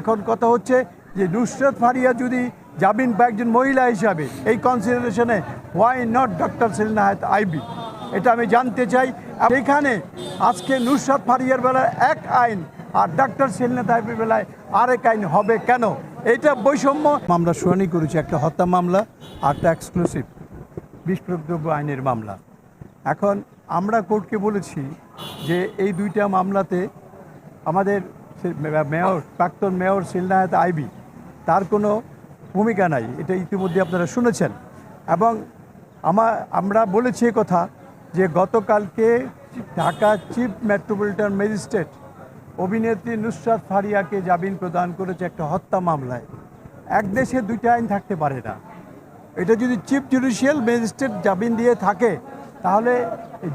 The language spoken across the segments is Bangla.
এখন কথা হচ্ছে যে নুসরাত ফারিয়া যদি জামিন পায় একজন মহিলা হিসাবে এই কনসিডারেশনে why not doctor Selina Hayat Ivy, এটা আমি জানতে চাই। এখানে আজকে নুসরাত ফারিয়ার বেলায় এক আইন আর ডক্টর সেলিনা আইবির বেলায় আরেক আইন হবে কেন? এটা বৈষম্য। মামলা শুনানি করেছি, একটা হত্যা মামলা আর একটা এক্সক্লুসিভ বিস্ফোরক দ্রব্য আইনের মামলা। এখন আমরা কোর্টকে বলেছি যে এই দুইটা মামলাতে আমাদের মেয়র, প্রাক্তন মেয়র সেলিনা হায়াৎ আইবি তার কোনো ভূমিকা নাই, এটা ইতিমধ্যে আপনারা শুনেছেন। এবং আমরা বলেছি কথা যে গতকালকে ঢাকা চিফ মেট্রোপলিটন ম্যাজিস্ট্রেট অভিনেত্রী নুসরাত ফারিয়াকে জামিন প্রদান করেছে একটা হত্যা মামলায়। এক দেশে দুইটা আইন থাকতে পারে না। এটা যদি চিফ জুডিশিয়াল ম্যাজিস্ট্রেট জামিন দিয়ে থাকে তাহলে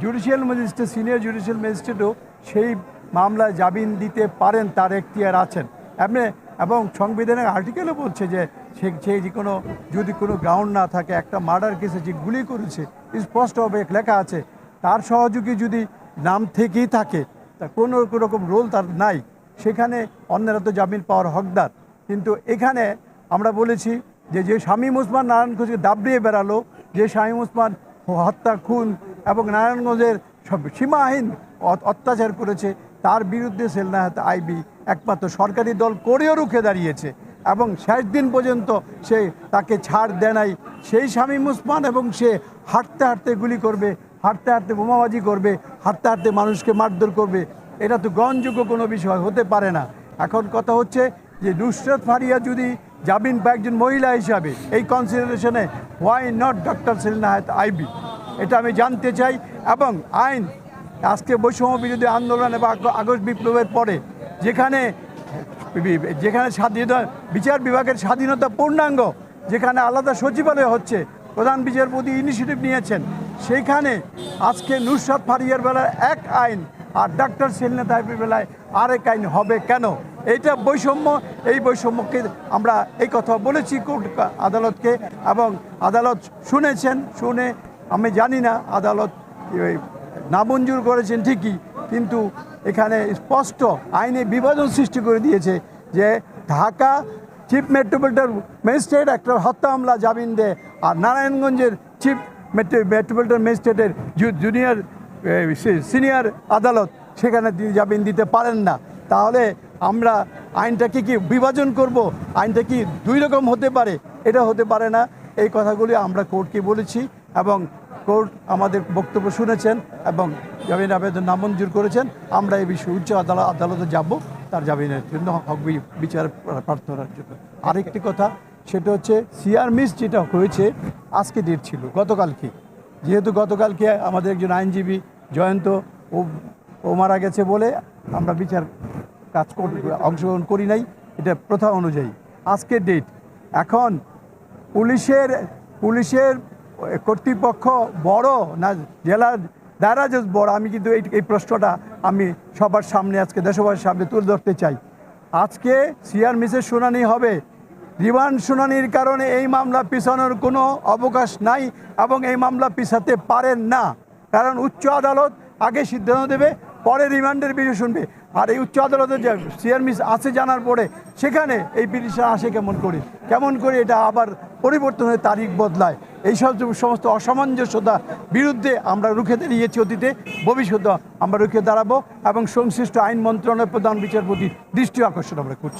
জুডিশিয়াল ম্যাজিস্ট্রেট, সিনিয়র জুডিশিয়াল ম্যাজিস্ট্রেটও সেই মামলায় জামিন দিতে পারেন, তার এখতিয়ার আছেন এমনি। এবং সংবিধানের আর্টিকেলও বলছে যে সে যে কোনো যদি কোনো গ্রাউন্ড না থাকে, একটা মার্ডার কেসে যে গুলি করেছে স্পষ্টভাবে লেখা আছে, তার সহযোগী যদি নাম থেকেই থাকে তা কোনো রকম রোল তার নাই, সেখানে অন্যরা তো জামিন পাওয়ার হকদার। কিন্তু এখানে আমরা বলেছি যে শামীম ওসমান নারায়ণগঞ্জকে দাবড়িয়ে বেড়ালো, যে শামীম ওসমান হত্যা, খুন এবং নারায়ণগঞ্জের সীমাহীন অত্যাচার করেছে, তার বিরুদ্ধে সেলিনা হায়াৎ আইবি একমাত্র সরকারি দল করেও রুখে দাঁড়িয়েছে এবং শেষ দিন পর্যন্ত সে তাকে ছাড় দেয় নাই। সেই শামীম ওসমান এবং সে হাঁটতে হাঁটতে গুলি করবে, হাঁটতে হাঁটতে বোমাবাজি করবে, হাঁটতে হাঁটতে মানুষকে মারধর করবে, এটা তো গ্রহণযোগ্য কোনো বিষয় হতে পারে না। এখন কথা হচ্ছে যে নুসরাত ফারিয়া যদি জামিন পায় একজন মহিলা হিসাবে এই কনসিডারেশনে why not doctor Selina Hayat Ivy, এটা আমি জানতে চাই। এবং আইন আজকে বৈষম্য বিরোধী আন্দোলন এবং আগস্ট বিপ্লবের পরে যেখানে স্বাধীনতা, বিচার বিভাগের স্বাধীনতা পূর্ণাঙ্গ, যেখানে আলাদা সচিবালয় হচ্ছে, প্রধান বিচারপতি ইনিশিয়েটিভ নিয়েছেন, সেইখানে আজকে নুসরাত ফারিয়ার বেলায় এক আইন আর ডক্টর সেলিনা আইবির বেলায় আরেক আইন হবে কেন? এইটা বৈষম্য। এই বৈষম্যকে আমরা এই কথা বলেছি কোর্ট আদালতকে এবং আদালত শুনেছেন। শুনে আমি জানি না আদালত নামঞ্জুর করেছেন ঠিকই, কিন্তু এখানে স্পষ্ট আইনে বিভাজন সৃষ্টি করে দিয়েছে যে ঢাকা চিফ মেট্রোপলিটন ম্যাজিস্ট্রেট একটা হত্যা মামলা জামিন দেয় আর নারায়ণগঞ্জের চিফ মেট্রোপলিটন ম্যাজিস্ট্রেটের সিনিয়র আদালত সেখানে তিনি জামিন দিতে পারেন না। তাহলে আমরা আইনটাকে কি বিভাজন করব? আইনটা কি দুই রকম হতে পারে? এটা হতে পারে না। এই কথাগুলি আমরা কোর্টকে বলেছি এবং কোর্ট আমাদের বক্তব্য শুনেছেন এবং জামিন আবেদন নামঞ্জুর করেছেন। আমরা এই বিষয়ে উচ্চ আদালতে যাব তার জামিনের জন্য, হক বিচার প্রার্থনার জন্য। আরেকটি কথা, সেটা হচ্ছে সিআর মিস যেটা হয়েছে আজকে ডেট ছিল গতকালকে, যেহেতু গতকালকে আমাদের একজন আইনজীবী জয়ন্ত ও মারা গেছে বলে আমরা বিচার কাজ অংশগ্রহণ করি নাই, এটা প্রথা অনুযায়ী আজকে ডেট। এখন পুলিশের কর্তৃপক্ষ বড় না জেলার দায়রা জজ বড়? আমি কিন্তু এই প্রশ্নটা আমি সবার সামনে আজকে দেশবাসীর সামনে তুলে ধরতে চাই। আজকে সিআর মিসের শুনানি হবে, রিমান্ড শুনানির কারণে এই মামলা পিছানোর কোনো অবকাশ নাই এবং এই মামলা পিছাতে পারেন না, কারণ উচ্চ আদালত আগে সিদ্ধান্ত দেবে, পরে রিমান্ডের বিষয় শুনবে। আর এই উচ্চ আদালতে যে সিআর মিস আছে জানার পরে সেখানে এই পিটিশন আসে কেমন করে এটা আবার পরিবর্তন হয়ে তারিখ বদলায়। এই সমস্ত অসামঞ্জস্যতা বিরুদ্ধে আমরা রুখে দাঁড়িয়েছি অতীতে, ভবিষ্যতে আমরা রুখে দাঁড়াবো এবং সংশ্লিষ্ট আইন মন্ত্রণালয়ের প্রধান বিচারপতির দৃষ্টি আকর্ষণ আমরা করছি।